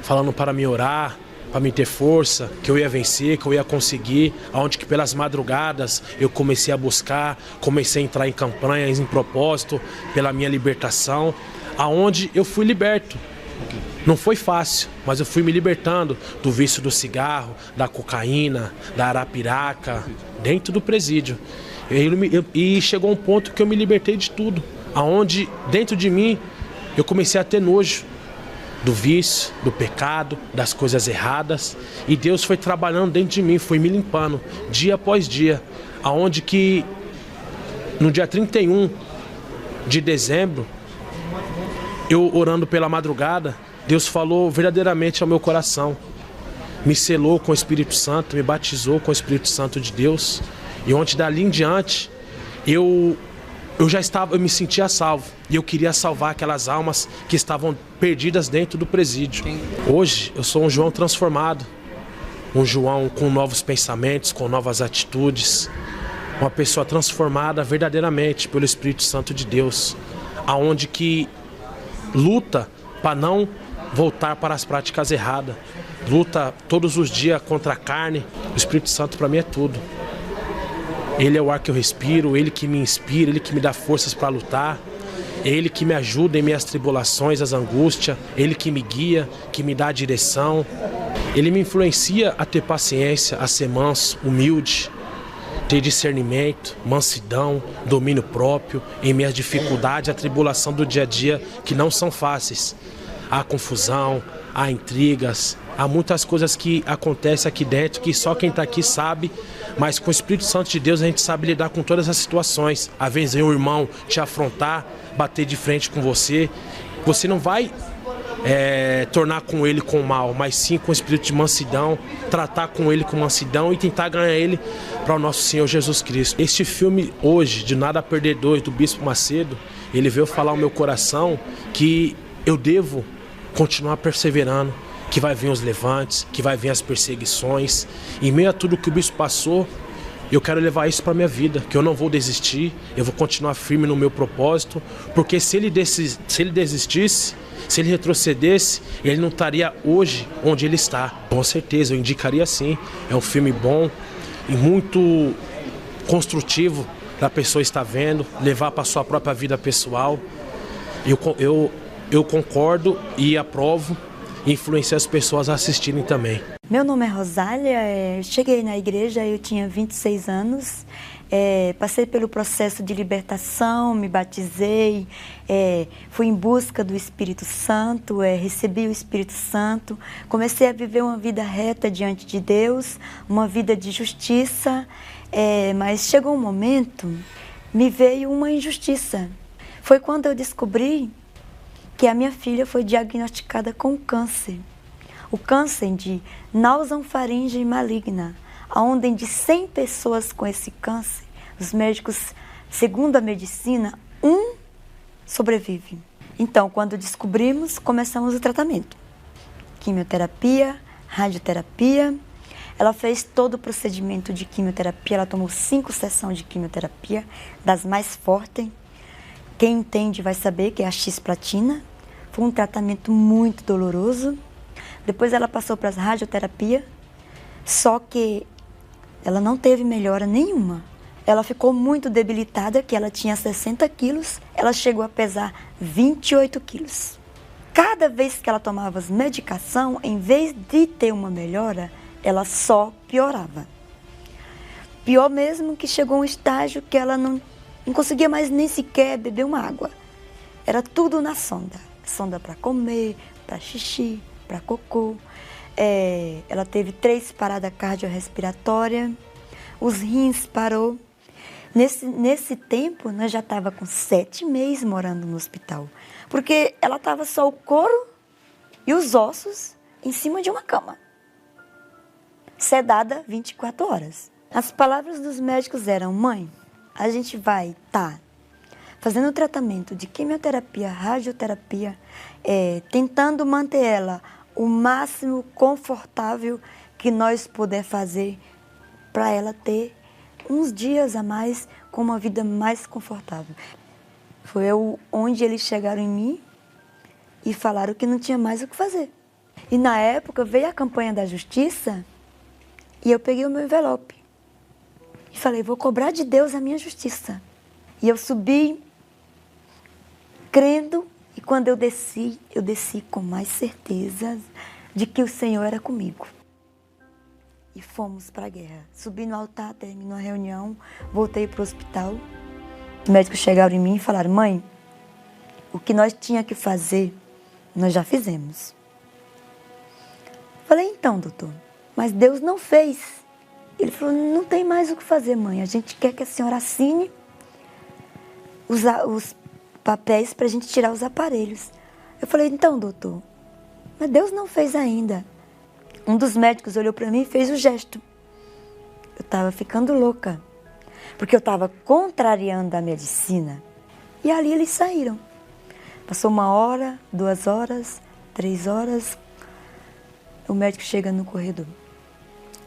falando para me orar, para me ter força, que eu ia vencer, que eu ia conseguir, aonde que pelas madrugadas eu comecei a buscar, comecei a entrar em campanhas, em propósito, pela minha libertação, aonde eu fui liberto. Não foi fácil, mas eu fui me libertando do vício do cigarro, da cocaína, da arapiraca, dentro do presídio. E chegou um ponto que eu me libertei de tudo, aonde dentro de mim eu comecei a ter nojo do vício, do pecado, das coisas erradas. E Deus foi trabalhando dentro de mim, foi me limpando dia após dia, aonde que no dia 31 de dezembro, eu orando pela madrugada, Deus falou verdadeiramente ao meu coração, me selou com o Espírito Santo, me batizou com o Espírito Santo de Deus, e onde dali em diante eu me sentia salvo, e eu queria salvar aquelas almas que estavam perdidas dentro do presídio. Hoje eu sou um João transformado, um João com novos pensamentos, com novas atitudes, uma pessoa transformada verdadeiramente pelo Espírito Santo de Deus, aonde que luta para não voltar para as práticas erradas, luta todos os dias contra a carne. O Espírito Santo para mim é tudo. Ele é o ar que eu respiro, Ele que me inspira, Ele que me dá forças para lutar, Ele que me ajuda em minhas tribulações, as angústias, Ele que me guia, que me dá a direção. Ele me influencia a ter paciência, a ser manso, humilde, ter discernimento, mansidão, domínio próprio em minhas dificuldades, a tribulação do dia a dia que não são fáceis. Há confusão, há intrigas, há muitas coisas que acontecem aqui dentro que só quem está aqui sabe, mas com o Espírito Santo de Deus a gente sabe lidar com todas as situações. Às vezes vem um irmão te afrontar, bater de frente com você, você não vai tornar com ele com mal, mas sim com o espírito de mansidão, tratar com ele com mansidão e tentar ganhar ele para o nosso Senhor Jesus Cristo. Este filme hoje, de Nada a Perder 2, do Bispo Macedo, ele veio falar ao meu coração que eu devo continuar perseverando, que vai vir os levantes, que vai vir as perseguições. Em meio a tudo que o bispo passou, eu quero levar isso para a minha vida, que eu não vou desistir, eu vou continuar firme no meu propósito, porque se ele desistisse, se ele retrocedesse, ele não estaria hoje onde ele está. Com certeza, eu indicaria sim. É um filme bom e muito construtivo para a pessoa estar vendo, levar para a sua própria vida pessoal. Eu concordo e aprovo e influenciar as pessoas a assistirem também. Meu nome é Rosália, cheguei na igreja, eu tinha 26 anos, passei pelo processo de libertação, me batizei, fui em busca do Espírito Santo, recebi o Espírito Santo, comecei a viver uma vida reta diante de Deus, uma vida de justiça, mas chegou um momento, me veio uma injustiça. Foi quando eu descobri que a minha filha foi diagnosticada com câncer. O câncer de nasofaringe maligna, onde de 100 pessoas com esse câncer, os médicos, segundo a medicina, 1 sobrevive. Então, quando descobrimos, começamos o tratamento. Quimioterapia, radioterapia. Ela fez todo o procedimento de quimioterapia, ela tomou 5 sessões de quimioterapia, das mais fortes. Quem entende vai saber que é a cisplatina. Foi um tratamento muito doloroso. Depois ela passou para as radioterapia, só que ela não teve melhora nenhuma. Ela ficou muito debilitada, que ela tinha 60 quilos, ela chegou a pesar 28 quilos. Cada vez que ela tomava as medicação, em vez de ter uma melhora, ela só piorava. Pior mesmo que chegou um estágio que ela não conseguia mais nem sequer beber uma água. Era tudo na sonda. Sonda para comer, para xixi, para cocô. Ela teve 3 paradas cardiorrespiratórias. Os rins parou. Nesse tempo, nós já estava com 7 meses morando no hospital. Porque ela estava só o couro e os ossos em cima de uma cama. Sedada 24 horas. As palavras dos médicos eram: mãe, a gente vai estar fazendo o tratamento de quimioterapia, radioterapia, tentando manter ela o máximo confortável que nós puder fazer para ela ter uns dias a mais com uma vida mais confortável. Foi onde eles chegaram em mim e falaram que não tinha mais o que fazer. E na época veio a campanha da justiça e eu peguei o meu envelope e falei: vou cobrar de Deus a minha justiça. E eu subi crendo, e quando eu desci com mais certeza de que o Senhor era comigo. E fomos para a guerra. Subi no altar, terminou a reunião, voltei para o hospital. Os médicos chegaram em mim e falaram: mãe, o que nós tínhamos que fazer, nós já fizemos. Falei: então, doutor, mas Deus não fez. Ele falou: não tem mais o que fazer, mãe. A gente quer que a senhora assine os papéis para a gente tirar os aparelhos. Eu falei: então, doutor, mas Deus não fez ainda. Um dos médicos olhou para mim e fez o gesto. Eu estava ficando louca, porque eu estava contrariando a medicina. E ali eles saíram. Passou 1 hora, 2 horas, 3 horas. O médico chega no corredor: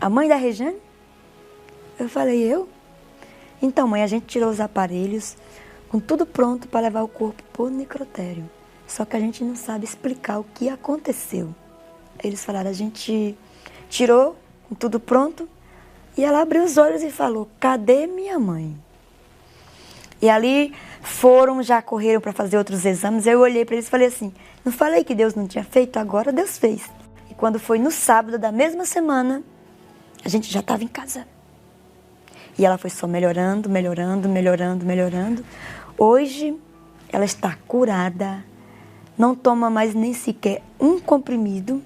a mãe da Rejane? Eu falei: eu? Então, mãe, a gente tirou os aparelhos, com tudo pronto para levar o corpo para o necrotério. Só que a gente não sabe explicar o que aconteceu. Eles falaram: a gente tirou, com tudo pronto, e ela abriu os olhos e falou: cadê minha mãe? E ali já correram para fazer outros exames. Eu olhei para eles e falei assim: não falei que Deus não tinha feito? Agora Deus fez. E quando foi no sábado da mesma semana, a gente já estava em casa. E ela foi só melhorando, melhorando, melhorando, melhorando. Hoje, ela está curada, não toma mais nem sequer um comprimido.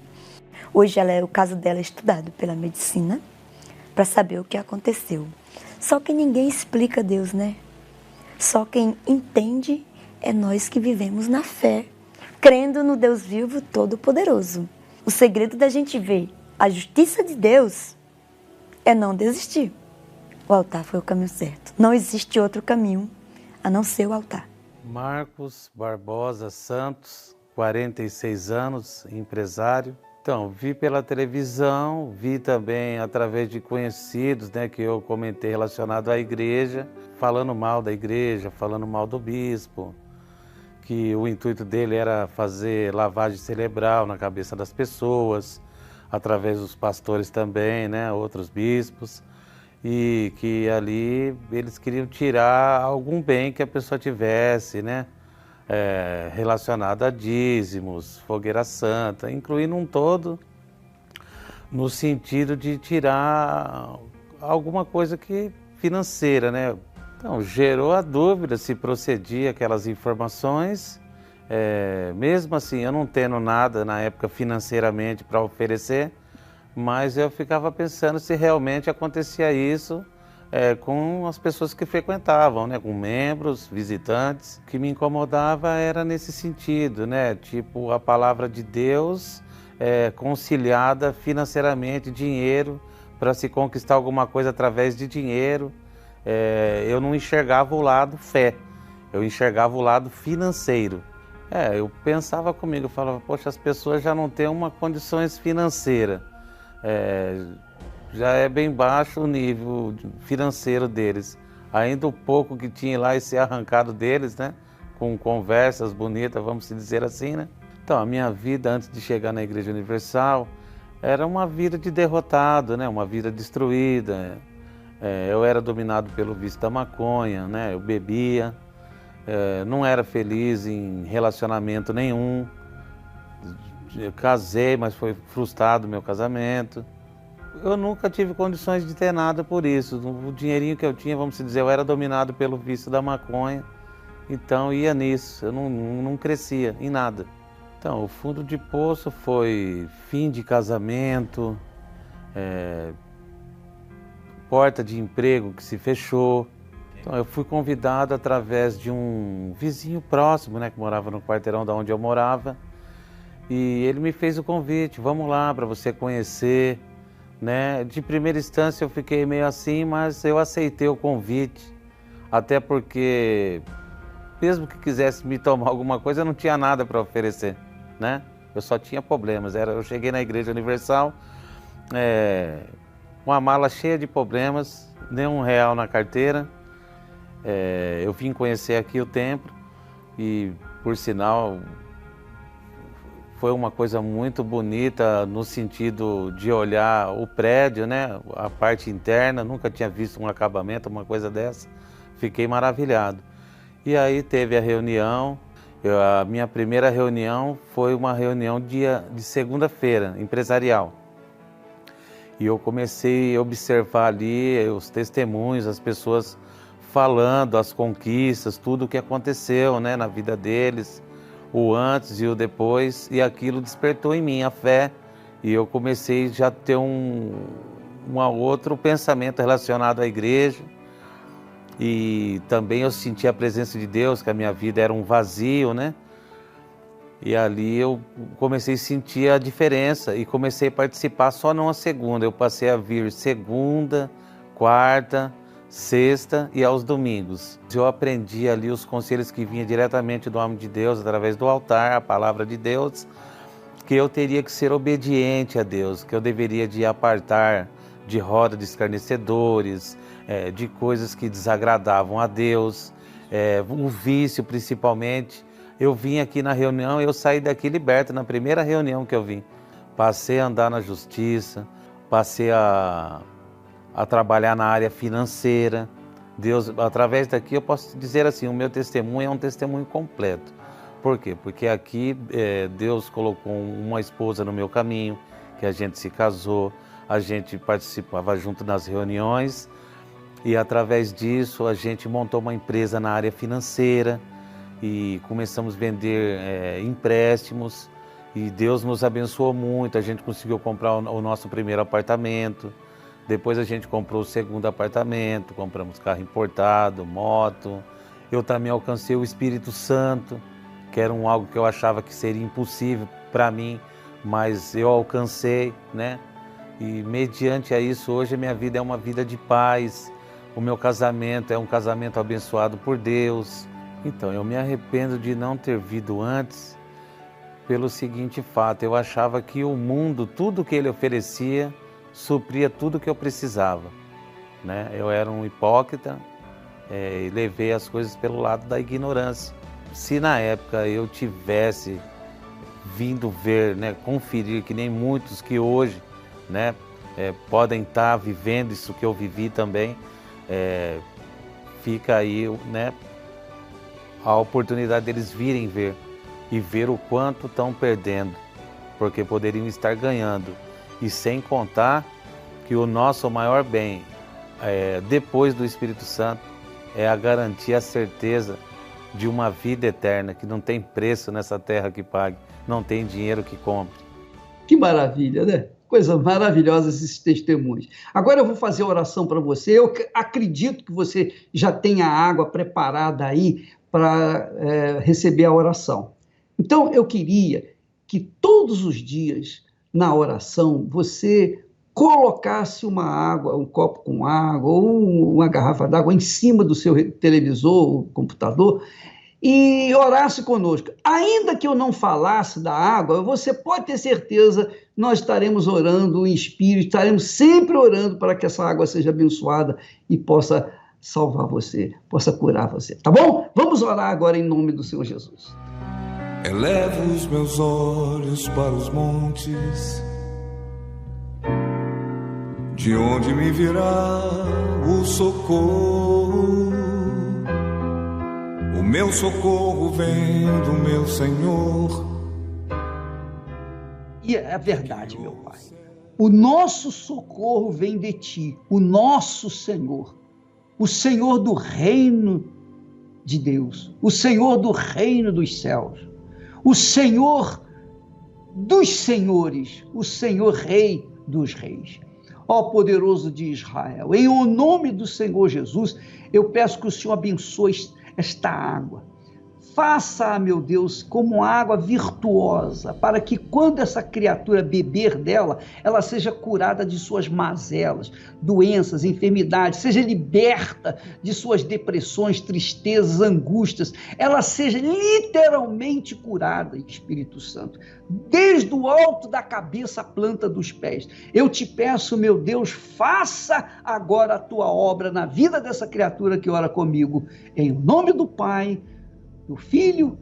Hoje, o caso dela é estudado pela medicina para saber o que aconteceu. Só que ninguém explica Deus, né? Só quem entende é nós que vivemos na fé, crendo no Deus vivo todo-poderoso. O segredo da gente ver a justiça de Deus é não desistir. O altar foi o caminho certo. Não existe outro caminho a não ser o altar. Marcos Barbosa Santos, 46 anos, empresário. Então, vi pela televisão, vi também através de conhecidos, né, que eu comentei relacionado à igreja, falando mal da igreja, falando mal do bispo, que o intuito dele era fazer lavagem cerebral na cabeça das pessoas, através dos pastores também, né, outros bispos, e que ali eles queriam tirar algum bem que a pessoa tivesse, né, relacionado a dízimos, fogueira santa, incluindo um todo, no sentido de tirar alguma coisa que financeira, né? Então, gerou a dúvida se procedia aquelas informações. Mesmo assim, eu não tendo nada na época financeiramente para oferecer, mas eu ficava pensando se realmente acontecia isso com as pessoas que frequentavam, né? Com membros, visitantes. O que me incomodava era nesse sentido, né? Tipo, a palavra de Deus conciliada financeiramente, dinheiro para se conquistar alguma coisa através de dinheiro, eu não enxergava o lado fé, eu enxergava o lado financeiro. Eu pensava comigo, eu falava, poxa, as pessoas já não têm uma condições financeiras, já é bem baixo o nível financeiro deles. Ainda o pouco que tinha lá e ser arrancado deles, né? Com conversas bonitas, vamos dizer assim, né? Então, a minha vida antes de chegar na Igreja Universal era uma vida de derrotado, né? Uma vida destruída. Eu era dominado pelo vício da maconha, né? Eu bebia, não era feliz em relacionamento nenhum. Eu casei, mas foi frustrado o meu casamento. Eu nunca tive condições de ter nada por isso. O dinheirinho que eu tinha, vamos dizer, eu era dominado pelo vício da maconha. Então ia nisso, eu não crescia em nada. Então o fundo de poço foi fim de casamento, porta de emprego que se fechou. Então eu fui convidado através de um vizinho próximo, né, que morava no quarteirão da onde eu morava. E ele me fez o convite, vamos lá para você conhecer. Né? De primeira instância eu fiquei meio assim, mas eu aceitei o convite. Até porque, mesmo que quisesse me tomar alguma coisa, eu não tinha nada para oferecer, né? Eu só tinha problemas. Eu cheguei na Igreja Universal, uma mala cheia de problemas, nem R$1 na carteira. Eu vim conhecer aqui o templo e, por sinal, foi uma coisa muito bonita no sentido de olhar o prédio, né? A parte interna, nunca tinha visto um acabamento, uma coisa dessa. Fiquei maravilhado. E aí teve a reunião. A minha primeira reunião foi uma reunião de segunda-feira, empresarial. E eu comecei a observar ali os testemunhos, as pessoas falando as conquistas, tudo o que aconteceu, né, na vida deles, o antes e o depois, e aquilo despertou em mim a fé, e eu comecei já a ter um outro pensamento relacionado à igreja, e também eu senti a presença de Deus, que a minha vida era um vazio, né? E ali eu comecei a sentir a diferença e comecei a participar só não a segunda, eu passei a vir segunda, quarta, sexta e aos domingos. Eu aprendi ali os conselhos que vinham diretamente do homem de Deus, através do altar, a palavra de Deus, que eu teria que ser obediente a Deus, que eu deveria de apartar de roda de escarnecedores, de coisas que desagradavam a Deus, o vício principalmente. Eu vim aqui na reunião e eu saí daqui liberto, na primeira reunião que eu vim. Passei a andar na justiça, passei a trabalhar na área financeira. Deus, através daqui eu posso dizer assim, o meu testemunho é um testemunho completo. Por quê? Porque aqui Deus colocou uma esposa no meu caminho, que a gente se casou, a gente participava junto nas reuniões e através disso a gente montou uma empresa na área financeira e começamos a vender empréstimos e Deus nos abençoou muito, a gente conseguiu comprar o nosso primeiro apartamento. Depois a gente comprou o segundo apartamento, compramos carro importado, moto. Eu também alcancei o Espírito Santo, que era algo que eu achava que seria impossível para mim, mas eu alcancei, né? E mediante a isso, hoje a minha vida é uma vida de paz. O meu casamento é um casamento abençoado por Deus. Então, eu me arrependo de não ter vindo antes pelo seguinte fato. Eu achava que o mundo, tudo que ele oferecia, supria tudo que eu precisava, né? Eu era um hipócrita e levei as coisas pelo lado da ignorância. Se na época eu tivesse vindo ver, né, conferir, que nem muitos que hoje, né, podem estar vivendo isso que eu vivi também, fica aí, né, a oportunidade deles virem ver e ver o quanto estão perdendo, porque poderiam estar ganhando. E sem contar que o nosso maior bem, depois do Espírito Santo, é a garantia, a certeza de uma vida eterna, que não tem preço nessa terra que pague, não tem dinheiro que compre. Que maravilha, né? Coisa maravilhosa esses testemunhos. Agora eu vou fazer a oração para você. Eu acredito que você já tenha a água preparada aí para receber a oração. Então eu queria que todos os dias, na oração, você colocasse uma água, um copo com água ou uma garrafa d'água em cima do seu televisor ou computador e orasse conosco. Ainda que eu não falasse da água, você pode ter certeza, nós estaremos orando em espírito, estaremos sempre orando para que essa água seja abençoada e possa salvar você, possa curar você, tá bom? Vamos orar agora em nome do Senhor Jesus. Elevo os meus olhos para os montes, de onde me virá o socorro? O meu socorro vem do meu Senhor. E é verdade, meu Pai. O nosso socorro vem de Ti, o nosso Senhor. O Senhor do reino de Deus. O Senhor do reino dos céus. O Senhor dos senhores. O Senhor Rei dos reis. Ó poderoso de Israel, em o nome do Senhor Jesus, eu peço que o Senhor abençoe esta água. Faça, meu Deus, como água virtuosa, para que quando essa criatura beber dela, ela seja curada de suas mazelas, doenças, enfermidades, seja liberta de suas depressões, tristezas, angústias, ela seja literalmente curada, Espírito Santo, desde o alto da cabeça à planta dos pés. Eu te peço, meu Deus, faça agora a tua obra na vida dessa criatura que ora comigo, em nome do Pai, do Filho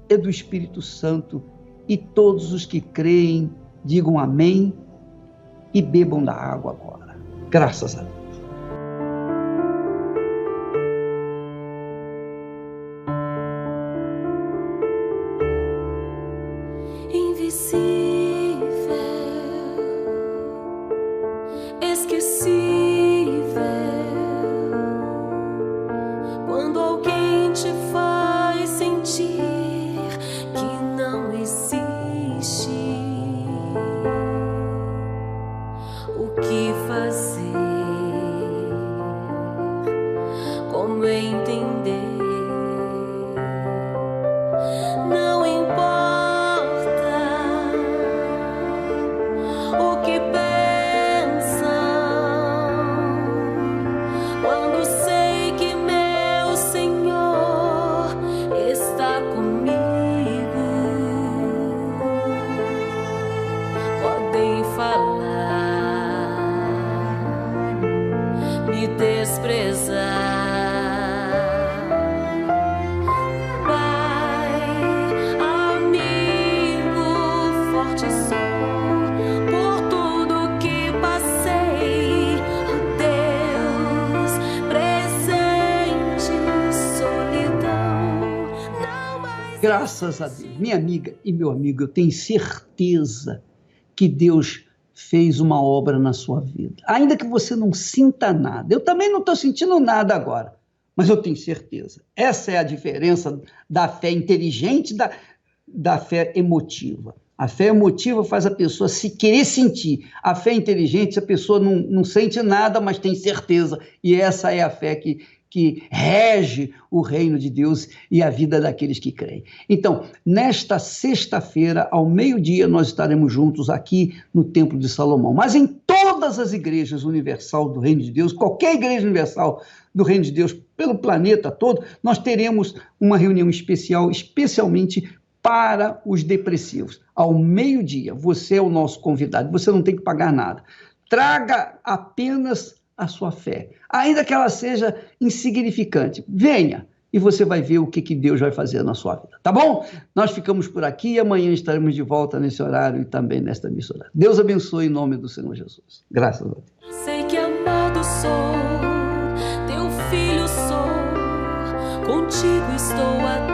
e do Espírito Santo, e todos os que creem digam amém e bebam da água agora. Graças a Deus. Graças a Deus. Minha amiga e meu amigo, eu tenho certeza que Deus fez uma obra na sua vida. Ainda que você não sinta nada. Eu também não estou sentindo nada agora, mas eu tenho certeza. Essa é a diferença da fé inteligente da fé emotiva. A fé emotiva faz a pessoa se querer sentir. A fé inteligente, a pessoa não sente nada, mas tem certeza. E essa é a fé que rege o reino de Deus e a vida daqueles que creem. Então, nesta sexta-feira, ao meio-dia, nós estaremos juntos aqui no Templo de Salomão. Mas em todas as igrejas universal do reino de Deus, qualquer igreja universal do reino de Deus, pelo planeta todo, nós teremos uma reunião especial, especialmente para os depressivos. Ao meio-dia, você é o nosso convidado, você não tem que pagar nada. Traga apenas a sua fé, ainda que ela seja insignificante. Venha e você vai ver o que Deus vai fazer na sua vida, tá bom? Nós ficamos por aqui e amanhã estaremos de volta nesse horário e também nesta emissora. Deus abençoe em nome do Senhor Jesus. Graças a Deus. Sei que amado sou, teu filho sou, contigo estou a